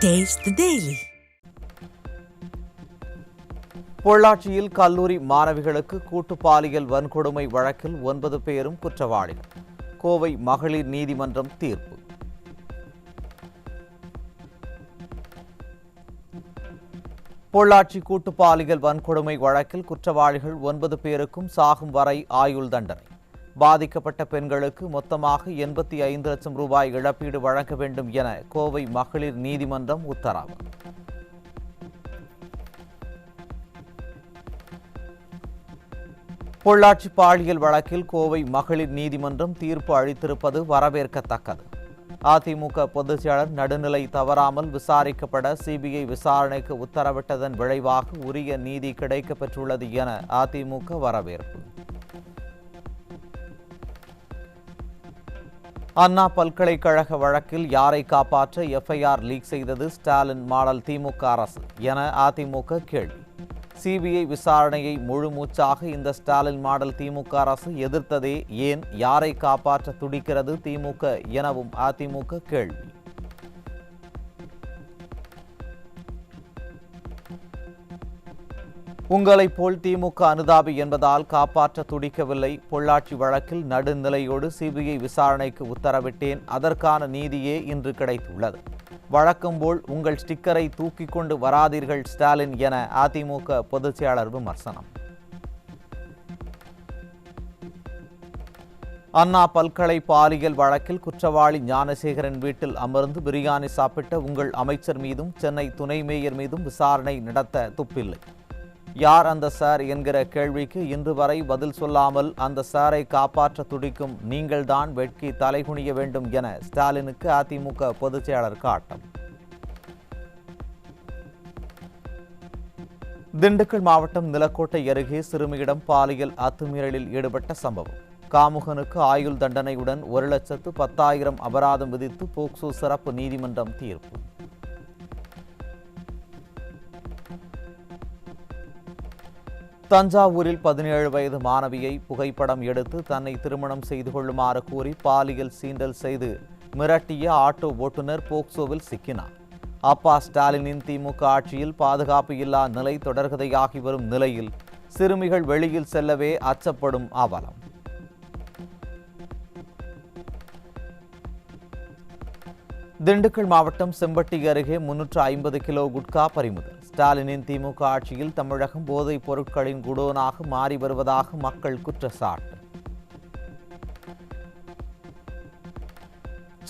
Taste the Daily. பொள்ளாச்சியில் கல்லூரி மாணவிகளுக்கு கூட்டு பாலியல் வன்கொடுமை வழக்கில் 9 பேரும் குற்றவாளிகள். கோவை மகளிர் நீதிமன்றம் தீர்ப்பு. பொள்ளாச்சி கூட்டு பாலியல் வன்கொடுமை வழக்கில் குற்றவாளிகள் 9 பேருக்கும் சாகும் வரை ஆயுள் தண்டனை. பாதிக்கப்பட்ட பெண்களுக்கு மொத்தமாக 85 லட்சம் ரூபாய் இழப்பீடு வழங்க வேண்டும் என கோவை மகளிர் நீதிமன்றம் உத்தரவு. பொள்ளாச்சி பாலியல் வழக்கில் கோவை மகளிர் நீதிமன்றம் தீர்ப்பு அளித்திருப்பது வரவேற்கத்தக்கது. அதிமுக பொதுச் செயலர் நடுநிலை தவறாமல் விசாரிக்கப்பட சிபிஐ விசாரணைக்கு உத்தரவிட்டதன் விளைவாக உரிய நீதி கிடைக்கப்பெற்றுள்ளது என அதிமுக வரவேற்பு. அண்ணா பல்கலைக்கழக வழக்கில் யாரை காப்பாற்ற எஃப்ஐஆர் லீக் செய்தது ஸ்டாலின் மாடல் திமுக அரசு என அதிமுக கேள்வி. சிபிஐ விசாரணையை முழு மூச்சாக இந்த ஸ்டாலின் மாடல் திமுக அரசு எதிர்த்ததே ஏன் யாரை காப்பாற்ற துடிக்கிறது திமுக எனவும் அதிமுக கேள்வி. உங்களைப் போல் திமுக அனுதாபி என்பதால் காப்பாற்ற துடிக்கவில்லை. பொள்ளாச்சி வழக்கில் நடுநிலையோடு சிபிஐ விசாரணைக்கு உத்தரவிட்டேன். அதற்கான நீதியே இன்று கிடைத்துள்ளது. வழக்கம் போல் உங்கள் ஸ்டிக்கரை தூக்கி கொண்டு வராதீர்கள் ஸ்டாலின் என அதிமுக பொதுச் செயலர் விமர்சனம். அண்ணா பல்கலை பாலியல் வழக்கில் குற்றவாளி ஞானசேகரன் வீட்டில் அமர்ந்து பிரியாணி சாப்பிட்ட உங்கள் அமைச்சர் மீதும் சென்னை துணை மேயர் மீதும் விசாரணை நடத்த துப்பில்லை. யார் அந்த சார் என்கிற கேள்விக்கு இன்று வரை பதில் சொல்லாமல் அந்த சாரை காப்பாற்ற துடிக்கும் நீங்கள்தான் வெட்கி தலைகுனிய வேண்டும் என ஸ்டாலினுக்கு அதிமுக பொதுச் செயலர் காட்டம். திண்டுக்கல் மாவட்டம் நிலக்கோட்டை அருகே சிறுமியிடம் பாலியல் அத்துமீறலில் ஈடுபட்ட சம்பவம். காமுகனுக்கு ஆயுள் தண்டனையுடன் 1,10,000 அபராதம் விதித்து போக்சோ சிறப்பு நீதிமன்றம் தீர்ப்பு. தஞ்சாவூரில் 17 வயது மாணவியை புகைப்படம் எடுத்து தன்னை திருமணம் செய்து கொள்ளுமாறு கூறி பாலியல் சீண்டல் செய்து மிரட்டிய ஆட்டோ ஓட்டுநர் போக்சோவில் சிக்கினார். அப்பா ஸ்டாலினின் திமுக ஆட்சியில் பாதுகாப்பு இல்லா நிலை தொடர்கதையாகி வரும் நிலையில் சிறுமிகள் வெளியில் செல்லவே அச்சப்படும் அவலம். திண்டுக்கல் மாவட்டம் செம்பட்டி அருகே 350 கிலோ குட்கா பறிமுதல். ஸ்டாலினின் திமுக ஆட்சியில் தமிழகம் போதைப் பொருட்களின் குடோனாக மாறி வருவதாக மக்கள் குற்றச்சாட்டு.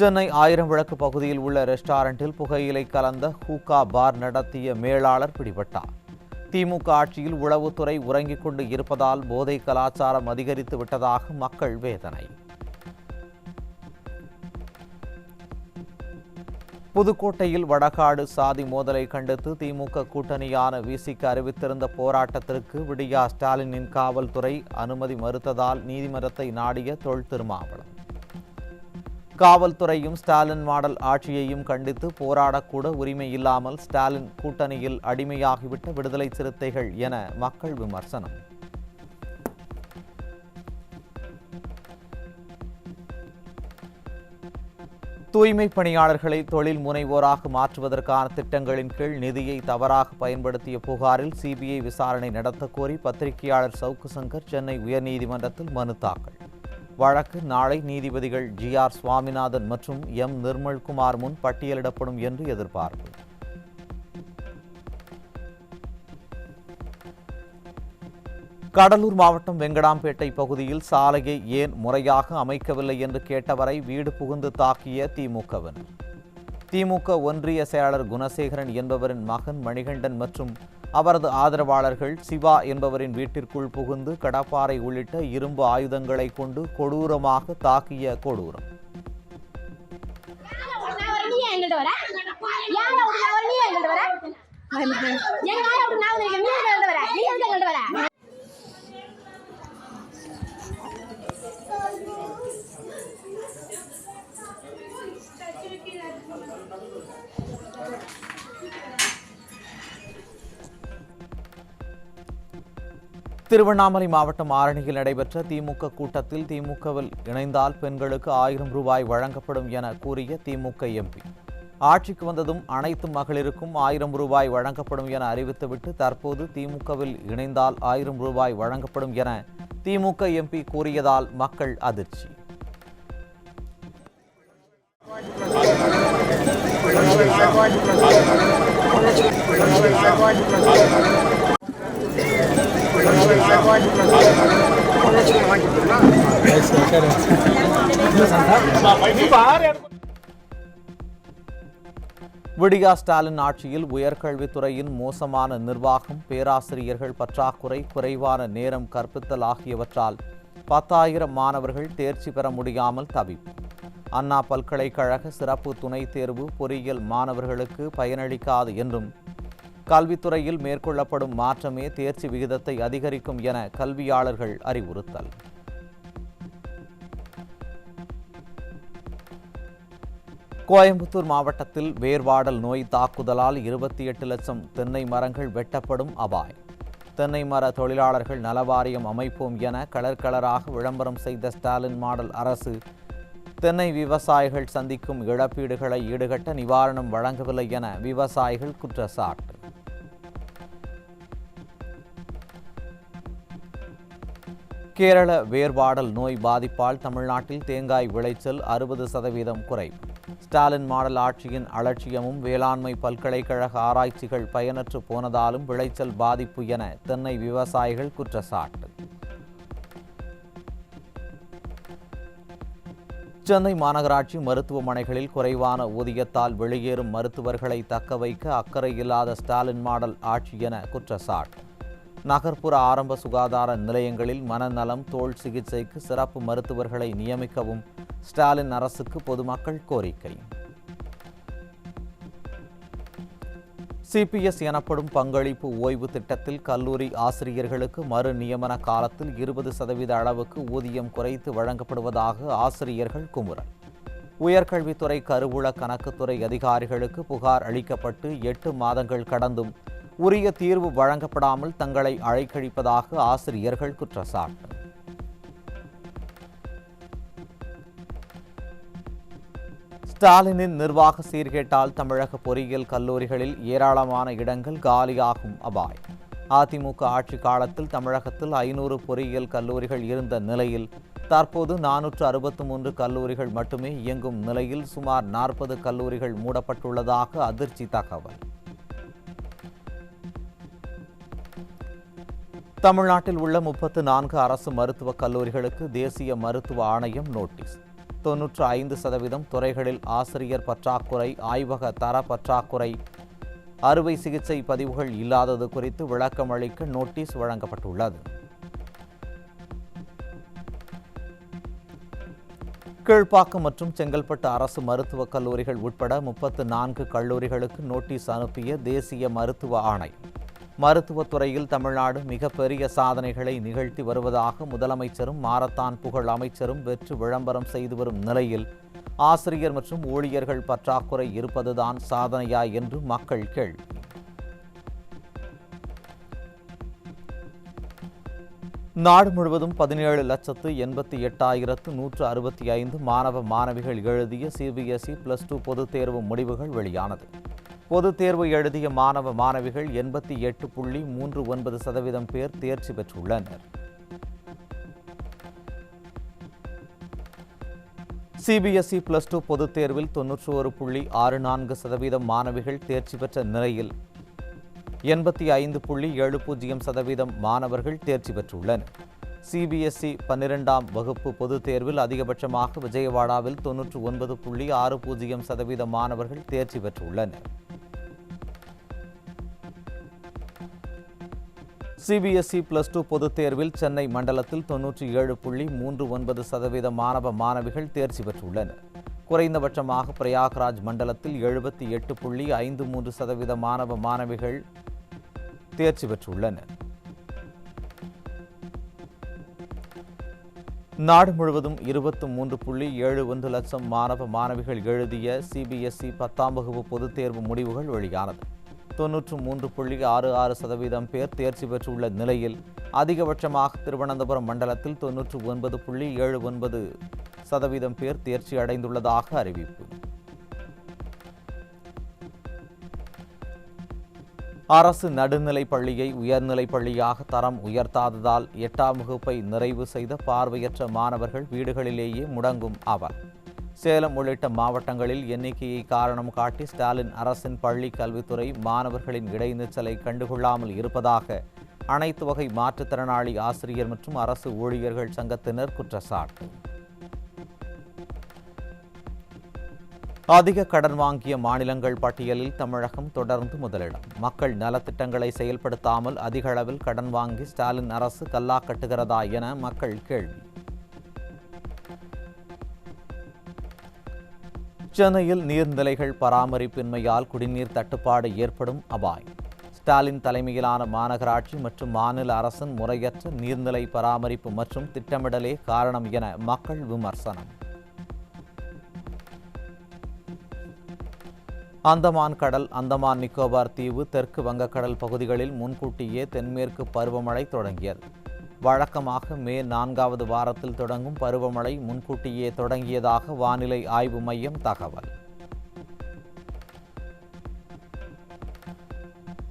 சென்னை 1000 விளக்கு பகுதியில் உள்ள ரெஸ்டாரண்டில் புகையிலை கலந்த ஹூக்கா பார் நடத்திய மேலாளர் பிடிபட்டார். திமுக ஆட்சியில் உளவுத்துறை உறங்கிக் கொண்டு இருப்பதால் போதை கலாச்சாரம் அதிகரித்து விட்டதாக மக்கள் வேதனை. புதுக்கோட்டையில் வடகாடு சாதி மோதலை கண்டித்து திமுக கூட்டணியான விசிக அறிவித்திருந்த போராட்டத்திற்கு விடியா ஸ்டாலினின் காவல்துறை அனுமதி மறுத்ததால் நீதிமன்றத்தை நாடிய தொல் திருமாவளவன். காவல்துறையும் ஸ்டாலின் மாடல் ஆட்சியையும் கண்டித்து போராடக்கூட உரிமை இல்லாமல் ஸ்டாலின் கூட்டணியில் அடிமையாகிவிட்ட விடுதலை சிறுத்தைகள் என மக்கள் விமர்சனம். தூய்மை பணியாளர்களை தொழில் முனைவோராக மாற்றுவதற்கான திட்டங்களின் கீழ் நிதியை தவறாக பயன்படுத்திய புகாரில் சிபிஐ விசாரணை நடத்த கோரி பத்திரிகையாளர் சவுக்கு சங்கர் சென்னை உயர்நீதிமன்றத்தில் மனு தாக்கல். வழக்கு நாளை நீதிபதிகள் ஜி.ஆர். சுவாமிநாதன் மற்றும் எம். நிர்மல்குமார் முன் பட்டியலிடப்படும் என்று எதிர்பார்ப்பு. கடலூர் மாவட்டம் வெங்கடாம்பேட்டை பகுதியில் சாலையை ஏன் முறையாக அமைக்கவில்லை என்று கேட்டவரை வீடு புகுந்து தாக்கிய திமுகவினர். திமுக ஒன்றிய செயலாளர் குணசேகரன் என்பவரின் மகன் மணிகண்டன் மற்றும் அவரது ஆதரவாளர்கள் சிவா என்பவரின் வீட்டிற்குள் புகுந்து கடப்பாரை உள்ளிட்ட இரும்பு ஆயுதங்களை கொண்டு கொடூரமாக தாக்கிய கொடூரம். திருவண்ணாமலை மாவட்டம் ஆரணியில் நடைபெற்ற திமுக கூட்டத்தில் திமுகவில் இணைந்தால் பெண்களுக்கு 1000 ரூபாய் வழங்கப்படும் என கூறிய திமுக எம்பி. ஆட்சிக்கு வந்ததும் அனைத்து மகளிருக்கும் 1000 ரூபாய் வழங்கப்படும் என அறிவித்துவிட்டு தற்போது திமுகவில் இணைந்தால் 1000 ரூபாய் வழங்கப்படும் என திமுக எம்பி கூறியதால் மக்கள் அதிர்ச்சி. விடியா ஸ்டாலின் ஆட்சியில் உயர்கல்வித்துறையின் மோசமான நிர்வாகம், பேராசிரியர்கள் பற்றாக்குறை, குறைவான நேரம் கற்பித்தல் ஆகியவற்றால் 10,000 மாணவர்கள் தேர்ச்சி பெற முடியாமல் தவிப்பு. அண்ணா பல்கலைக்கழக சிறப்பு துணைத் தேர்வு பொறியியல் மாணவர்களுக்கு பயனளிக்காது என்றும் கல்வித்துறையில் மேற்கொள்ளப்படும் மாற்றமே தேர்ச்சி விகிதத்தை அதிகரிக்கும் என கல்வியாளர்கள் அறிவுறுத்தல். கோயம்புத்தூர் மாவட்டத்தில் வேர்வாடல் நோய் தாக்குதலால் 28 லட்சம் தென்னை மரங்கள் வெட்டப்படும் அபாயம். தென்னை மர தொழிலாளர்கள் நலவாரியம் அமைப்போம் என கலராக விளம்பரம் செய்த ஸ்டாலின் மாடல் அரசு தென்னை விவசாயிகள் சந்திக்கும் இழப்பீடுகளை ஈடுகட்ட நிவாரணம் வழங்கவில்லை என விவசாயிகள் குற்றச்சாட்டு. கேரள வேர்வாடல் நோய் பாதிப்பால் தமிழ்நாட்டில் தேங்காய் விளைச்சல் 60% குறைவு. ஸ்டாலின் மாடல் ஆட்சியின் அலட்சியமும் வேளாண்மை பல்கலைக்கழக ஆராய்ச்சிகள் பயனற்று போனதாலும் விளைச்சல் பாதிப்பு என தென்னை விவசாயிகள் குற்றச்சாட்டு. சென்னை மாநகராட்சி மருத்துவமனைகளில் குறைவான ஊதியத்தால் வெளியேறும் மருத்துவர்களை தக்க வைக்க அக்கறை இல்லாத ஸ்டாலின் மாடல் ஆட்சி என குற்றச்சாட்டு. நகர்ப்புற ஆரம்ப சுகாதார நிலையங்களில் மனநலம், தோல் சிகிச்சைக்கு சிறப்பு மருத்துவர்களை நியமிக்கவும் ஸ்டாலின் அரசுக்கு பொதுமக்கள் கோரிக்கை. சிபிஎஸ் எனப்படும் பங்களிப்பு ஓய்வு திட்டத்தில் கல்லூரி ஆசிரியர்களுக்கு மறு நியமன காலத்தில் 20% அளவுக்கு ஊதியம் குறைத்து வழங்கப்படுவதாக ஆசிரியர்கள் குமுறல். உயர்கல்வித்துறை கருவூல கணக்குத்துறை அதிகாரிகளுக்கு புகார் அளிக்கப்பட்டு 8 மாதங்கள் கடந்தும் உரிய தீர்வு வழங்கப்படாமல் தங்களை அழைக்கழிப்பதாக ஆசிரியர்கள் குற்றச்சாட்டு. ஸ்டாலினின் நிர்வாக சீர்கேட்டால் தமிழக பொறியியல் கல்லூரிகளில் ஏராளமான இடங்கள் காலியாகும் அபாயம். அதிமுக ஆட்சி காலத்தில் தமிழகத்தில் 500 பொறியியல் கல்லூரிகள் இருந்த நிலையில் தற்போது 463 கல்லூரிகள் மட்டுமே இயங்கும் நிலையில் சுமார் 40 கல்லூரிகள் மூடப்பட்டுள்ளதாக அதிர்ச்சி தகவல். தமிழ்நாட்டில் உள்ள 34 அரசு மருத்துவக் கல்லூரிகளுக்கு தேசிய மருத்துவ ஆணையம் நோட்டீஸ். 95% துறைகளில் ஆசிரியர் பற்றாக்குறை, ஆய்வக தர பற்றாக்குறை, அறுவை சிகிச்சை பதிவுகள் இல்லாதது குறித்து விளக்கம் அளிக்க நோட்டீஸ் வழங்கப்பட்டுள்ளது. கீழ்ப்பாக்கம் மற்றும் செங்கல்பட்டு அரசு மருத்துவக் கல்லூரிகள் உட்பட 34 கல்லூரிகளுக்கு நோட்டீஸ் அனுப்பிய தேசிய மருத்துவ ஆணையம். மருத்துவத்துறையில் தமிழ்நாடு மிகப்பெரிய சாதனைகளை நிகழ்த்தி வருவதாக முதலமைச்சரும் மாரத்தான் புகழ் அமைச்சரும் வெற்று விளம்பரம் செய்து வரும் நிலையில் ஆசிரியர் மற்றும் ஊழியர்கள் பற்றாக்குறை இருப்பதுதான் சாதனையா என்று மக்கள் கேள்வி. நாடு முழுவதும் 17,88,165 மாணவ மாணவிகள் எழுதிய சிபிஎஸ்இ +2 பொதுத் தேர்வு முடிவுகள் வெளியானது. பொதுத் தேர்வு எழுதிய மாணவ மாணவிகள் 88.39% பேர் தேர்ச்சி பெற்றுள்ளனர். சிபிஎஸ்இ +2 பொதுத் தேர்வில் 91.64% மாணவிகள் தேர்ச்சி பெற்ற நிலையில் 85.70% மாணவர்கள் தேர்ச்சி பெற்றுள்ளனர். சிபிஎஸ்இ 12ஆம் வகுப்பு பொதுத் தேர்வில் அதிகபட்சமாக விஜயவாடாவில் 99.60% மாணவர்கள் தேர்ச்சி பெற்றுள்ளனர். சிபிஎஸ்இ +2 பொதுத் தேர்வில் சென்னை மண்டலத்தில் 97.39% மாணவ மாணவிகள் தேர்ச்சி பெற்றுள்ளனர். குறைந்தபட்சமாக பிரயாக்ராஜ் மண்டலத்தில் 78.53% மாணவ மாணவிகள் தேர்ச்சி பெற்றுள்ளனர். நாடு முழுவதும் 23.71 லட்சம் மாணவ மாணவிகள் எழுதிய சிபிஎஸ்இ 10ஆம் வகுப்பு பொதுத் தேர்வு முடிவுகள் வெளியானது. 93.66% பேர் தேர்ச்சி பெற்றுள்ள நிலையில் அதிகபட்சமாக திருவனந்தபுரம் மண்டலத்தில் 99.79% பேர் தேர்ச்சி அடைந்துள்ளதாக அறிவிப்பு. அரசு நடுநிலைப் பள்ளியை உயர்நிலைப் பள்ளியாக தரம் உயர்த்தாததால் 8ஆம் வகுப்பை நிறைவு செய்த பார்வையற்ற மாணவர்கள் வீடுகளிலேயே முடங்கும் அவர். சேலம் உள்ளிட்ட மாவட்டங்களில் எண்ணிக்கையை காரணம் காட்டி ஸ்டாலின் அரசின் பள்ளி கல்வித்துறை மாணவர்களின் இடைநிற்றலை கண்டுகொள்ளாமல் இருப்பதாக அனைத்து வகை மாற்றுத்திறனாளி ஆசிரியர் மற்றும் அரசு ஊழியர்கள் சங்கத்தினர் குற்றச்சாட்டு. அதிக கடன் வாங்கிய மாநிலங்கள் பட்டியலில் தமிழகம் தொடர்ந்து முதலிடம். மக்கள் நலத்திட்டங்களை செயல்படுத்தாமல் அதிக அளவில் கடன் வாங்கி ஸ்டாலின் அரசு கல்லா கட்டுகிறதா என மக்கள் கேள்வி. சென்னையில் நீர்நிலைகள் பராமரிப்பின்மையால் குடிநீர் தட்டுப்பாடு ஏற்படும் அபாயம். ஸ்டாலின் தலைமையிலான மாநகராட்சி மற்றும் மாநில அரசின் முறையற்ற நீர்நிலை பராமரிப்பு மற்றும் திட்டமிடலே காரணம் என மக்கள் விமர்சனம். அந்தமான் கடல், அந்தமான் நிக்கோபார் தீவு, தெற்கு வங்கக்கடல் பகுதிகளில் முன்கூட்டியே தென்மேற்கு பருவமழை தொடங்கியது. வழக்கமாக மே 4வது வாரத்தில் தொடங்கும் பருவமழை முன்கூட்டியே தொடங்கியதாக வானிலை ஆய்வு மையம் தகவல்.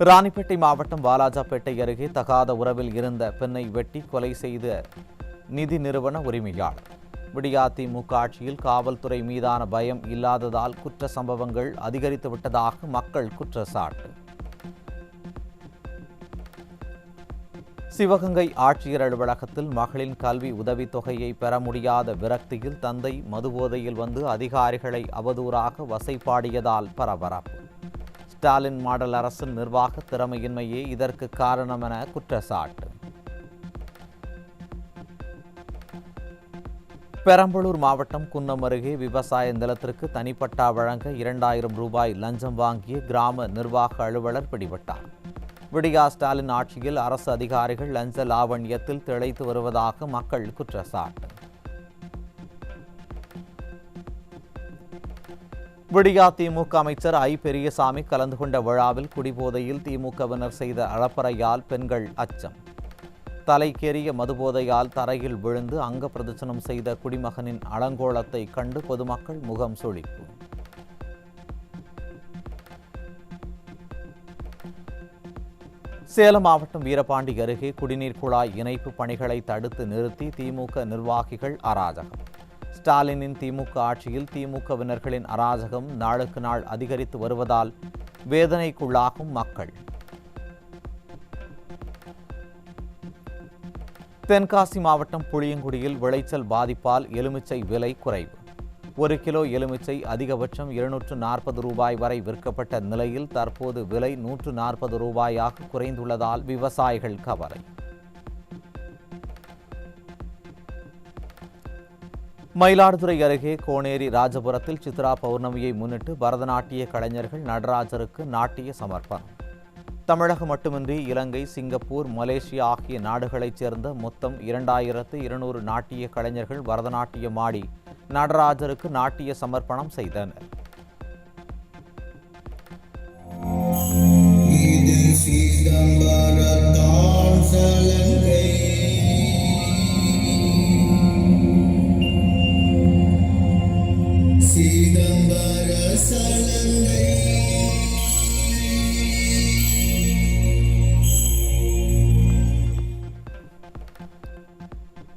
ராணிப்பேட்டை மாவட்டம் வாலாஜாப்பேட்டை அருகே தகாத உறவில் இருந்த பெண்ணை வெட்டி கொலை செய்த நிதி நிறுவன உரிமையாளர். விடியாதிமுக ஆட்சியில் காவல்துறை மீதான பயம் இல்லாததால் குற்ற சம்பவங்கள் அதிகரித்துவிட்டதாக மக்கள் குற்றச்சாட்டு. சிவகங்கை ஆட்சியர் அலுவலகத்தில் மகளின் கல்வி உதவித்தொகையை பெற முடியாத விரக்தியில் தந்தை மதுபோதையில் வந்து அதிகாரிகளை அவதூறாக வசைபாடியதால் பரபரப்பு. ஸ்டாலின் மாடல் அரசின் நிர்வாக திறமையின்மையே இதற்கு காரணம் என குற்றச்சாட்டு. பெரம்பலூர் மாவட்டம் குன்னம் அருகே விவசாய நிலத்திற்கு தனிப்பட்டா வழங்க 2000 ரூபாய் லஞ்சம் வாங்கிய கிராம நிர்வாக அலுவலர் பிடிபட்டார். விடியா ஸ்டாலின் ஆட்சியில் அரசு அதிகாரிகள் லஞ்ச லாவண்யத்தில் திளைத்து வருவதாக மக்கள் குற்றச்சாட்டு. விடியா திமுக அமைச்சர் ஐ பெரியசாமி கலந்து கொண்ட விழாவில் குடிபோதையில் திமுகவினர் செய்த அளப்பறையால் பெண்கள் அச்சம். தலைக்கேறிய மதுபோதையால் தரையில் விழுந்து அங்க பிரதட்சணம் செய்த குடிமகனின் அலங்கோலத்தை கண்டு பொதுமக்கள் முகம் சுளிப்பு. சேலம் மாவட்டம் வீரபாண்டி அருகே குடிநீர் குழாய் இணைப்பு பணிகளை தடுத்து நிறுத்தி திமுக நிர்வாகிகள் அராஜகம். ஸ்டாலினின் திமுக ஆட்சியில் திமுகவினர்களின் அராஜகம் நாளுக்கு நாள் அதிகரித்து வருவதால் வேதனைக்குள்ளாகும் மக்கள். தென்காசி மாவட்டம் புளியங்குடியில் விளைச்சல் பாதிப்பால் எலுமிச்சை விலை குறைவு. 1 கிலோ எலுமிச்சை அதிகபட்சம் 240 ரூபாய் வரை விற்கப்பட்ட நிலையில் தற்போது விலை 140 ரூபாயாக குறைந்துள்ளதால் விவசாயிகள் கவலை. மயிலாடுதுறை அருகே கோனேரி ராஜபுரத்தில் சித்ரா பௌர்ணமியை முன்னிட்டு பரதநாட்டிய கலைஞர்கள் நடராஜருக்கு நாட்டிய சமர்ப்பணம். தமிழகம் மட்டுமின்றி இலங்கை, சிங்கப்பூர், மலேசியா ஆகிய நாடுகளைச் சேர்ந்த மொத்தம் 2200 நாட்டிய கலைஞர்கள் பரதநாட்டியம் ஆடி நடராஜருக்கு நாட்டிய சமர்ப்பணம் செய்தனர்.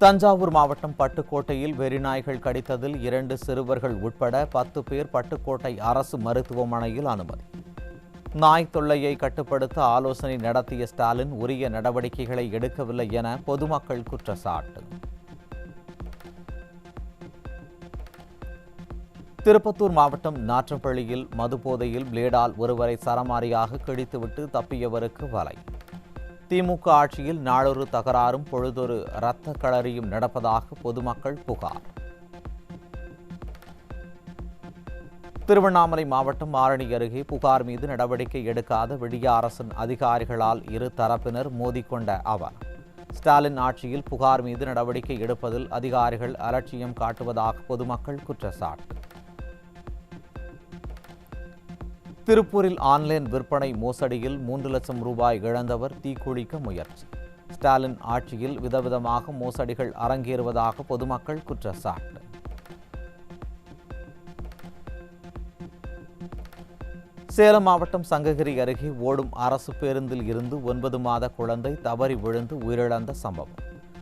தஞ்சாவூர் மாவட்டம் பட்டுக்கோட்டையில் வெறிநாய்கள் கடித்ததில் 2 சிறுவர்கள் உட்பட 10 பேர் பட்டுக்கோட்டை அரசு மருத்துவமனையில் அனுமதி. நாய் தொல்லையை கட்டுப்படுத்த ஆலோசனை நடத்திய ஸ்டாலின் உரிய நடவடிக்கைகளை எடுக்கவில்லை என பொதுமக்கள் குற்றச்சாட்டு. திருப்பத்தூர் மாவட்டம் நாற்றம்பள்ளியில் மதுபோதையில் பிளேடால் ஒருவரை சரமாரியாக கிழித்துவிட்டு தப்பியவருக்கு வலை. திமுக ஆட்சியில் நாளொரு தகராறும் பொழுதொரு இரத்த களரியும் நடப்பதாக பொதுமக்கள் புகார். திருவண்ணாமலை மாவட்டம் ஆரணி அருகே புகார் மீது நடவடிக்கை எடுக்காத விடியா அரசின் அதிகாரிகளால் இரு தரப்பினர் மோதிக்கொண்ட அவர். ஸ்டாலின் ஆட்சியில் புகார் மீது நடவடிக்கை எடுப்பதில் அதிகாரிகள் அலட்சியம் காட்டுவதாக பொதுமக்கள் குற்றச்சாட்டு. திருப்பூரில் ஆன்லைன் விற்பனை மோசடியில் 3 லட்சம் ரூபாய் இழந்தவர் தீக்குளிக்க முயற்சி. ஸ்டாலின் ஆட்சியில் விதவிதமாக மோசடிகள் அரங்கேறுவதாக பொதுமக்கள் குற்றச்சாட்டு. சேலம் மாவட்டம் சங்ககிரி அருகே ஓடும் அரசு பேருந்தில் இருந்து 9 மாத குழந்தை தவறி விழுந்து உயிரிழந்த சம்பவம்.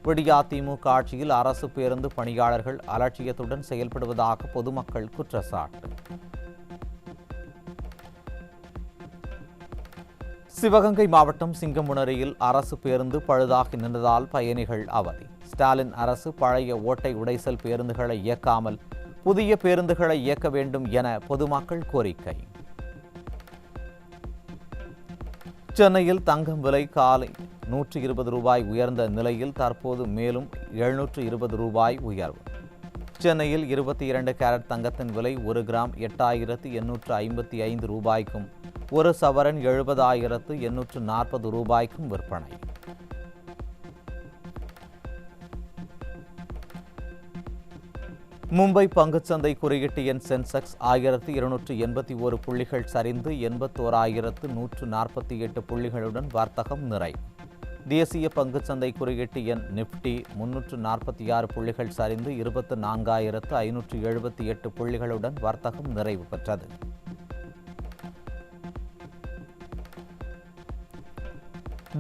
விடியா திமுக ஆட்சியில் அரசு பேருந்து பணியாளர்கள் அலட்சியத்துடன் செயல்படுவதாக பொதுமக்கள் குற்றச்சாட்டு. சிவகங்கை மாவட்டம் சிங்கமுனரியில் அரசு பேருந்து பழுதாகி நின்றதால் பயணிகள் அவதி. ஸ்டாலின் அரசு பழைய ஓட்டை உடைசல் பேருந்துகளை இயக்காமல் புதிய பேருந்துகளை இயக்க வேண்டும் என பொதுமக்கள் கோரிக்கை. சென்னையில் தங்கம் விலை காலை 120 ரூபாய் உயர்ந்த நிலையில் தற்போது மேலும் 720 ரூபாய் உயர்வு. சென்னையில் 22 கேரட் தங்கத்தின் விலை 1 கிராம் 8,855 ரூபாய்க்கும் 1 சவரன் 70,840 ரூபாய்க்கும் விற்பனை. மும்பை பங்குச்சந்தை குறியீட்டு எண் சென்செக்ஸ் 1281 புள்ளிகள் சரிந்து 81,148 புள்ளிகளுடன் வர்த்தகம் நிறைவு. தேசிய பங்குச்சந்தை குறியீட்டு எண் நிப்டி 346 புள்ளிகள் சரிந்து 24,578 புள்ளிகளுடன் வர்த்தகம் நிறைவு பெற்றது.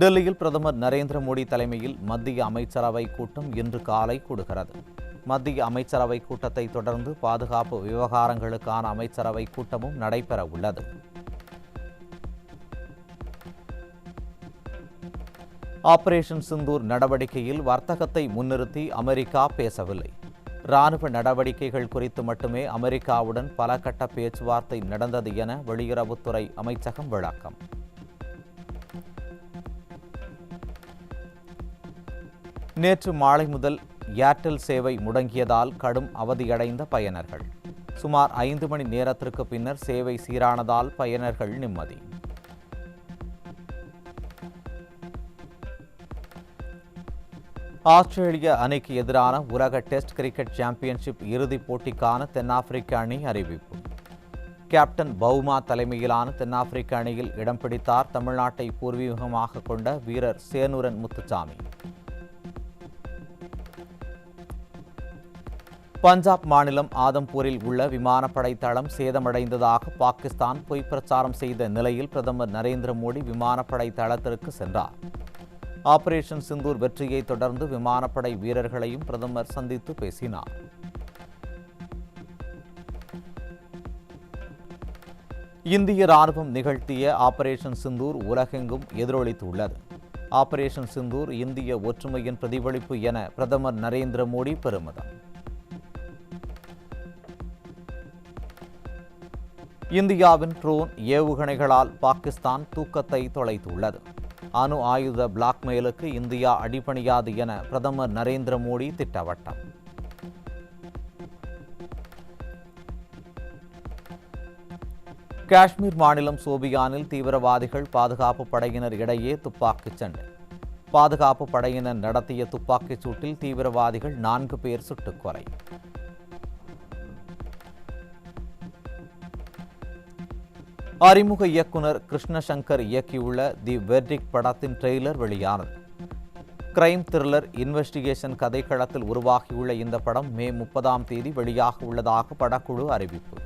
டெல்லியில் பிரதமர் நரேந்திர மோடி தலைமையில் மத்திய அமைச்சரவை கூட்டம் இன்று காலை கூடுகிறது. மத்திய அமைச்சரவை கூட்டத்தை தொடர்ந்து பாதுகாப்பு விவகாரங்களுக்கான அமைச்சரவை கூட்டமும் நடைபெற உள்ளது. ஆபரேஷன் சிந்தூர் நடவடிக்கையில் வர்த்தகத்தை முன்னிறுத்தி அமெரிக்கா பேசவில்லை. இராணுவ நடவடிக்கைகள் குறித்து மட்டுமே அமெரிக்காவுடன் பல கட்ட பேச்சுவார்த்தை நடந்தது என வெளியுறவுத்துறை அமைச்சகம் விளக்கம். நேற்று மாலை முதல் ஏர்டெல் சேவை முடங்கியதால் கடும் அவதியடைந்த பயனர்கள். சுமார் 5 மணி நேரத்திற்கு பின்னர் சேவை சீரானதால் பயனர்கள் நிம்மதி. ஆஸ்திரேலிய அணிக்கு எதிரான உலக டெஸ்ட் கிரிக்கெட் சாம்பியன்ஷிப் இறுதிப் போட்டிக்கான தென்னாப்பிரிக்க அணி அறிவிப்பு. கேப்டன் பவுமா தலைமையிலான தென்னாப்பிரிக்க அணியில் இடம் பிடித்தார் தமிழ்நாட்டை பூர்வீகமாக கொண்ட வீரர் சேனூரன் முத்துசாமி. பஞ்சாப் மாநிலம் ஆதம்பூரில் உள்ள விமானப்படை தளம் சேதமடைந்ததாக பாகிஸ்தான் பொய் பிரச்சாரம் செய்த நிலையில் பிரதமர் நரேந்திர மோடி விமானப்படை தளத்திற்கு சென்றார். ஆபரேஷன் சிந்தூர் வெற்றியை தொடர்ந்து விமானப்படை வீரர்களையும் பிரதமர் சந்தித்து பேசினார். இந்திய ராணுவம் நிகழ்த்திய ஆபரேஷன் சிந்தூர் உலகெங்கும் எதிரொலித்துள்ளது. ஆபரேஷன் சிந்தூர் இந்திய ஒற்றுமையின் பிரதிபலிப்பு என பிரதமர் நரேந்திர மோடி பெருமிதம். இந்தியாவின் ட்ரோன் ஏவுகணைகளால் பாகிஸ்தான் தூக்கத்தை தொலைத்துள்ளது. அணு ஆயுத பிளாக்மெயிலுக்கு இந்தியா அடிபணியாது என பிரதமர் நரேந்திர மோடி திட்டவட்டம். காஷ்மீர் மாநிலம் சோபியானில் தீவிரவாதிகள் பாதுகாப்பு படையினர் இடையே துப்பாக்கிச் சண்டை. பாதுகாப்பு படையினர் நடத்திய துப்பாக்கிச் சூட்டில் தீவிரவாதிகள் 4 பேர் சுட்டுக் கொலை. அறிமுக இயக்குனர் கிருஷ்ணசங்கர் இயக்கியுள்ள தி வெர்டிக்ட் படத்தின் ட்ரெய்லர் வெளியானது. கிரைம் த்ரில்லர் இன்வெஸ்டிகேஷன் கதைக்களத்தில் உருவாகியுள்ள இந்த படம் மே 30ஆம் தேதி வெளியாக உள்ளதாக படக்குழு அறிவிப்பு.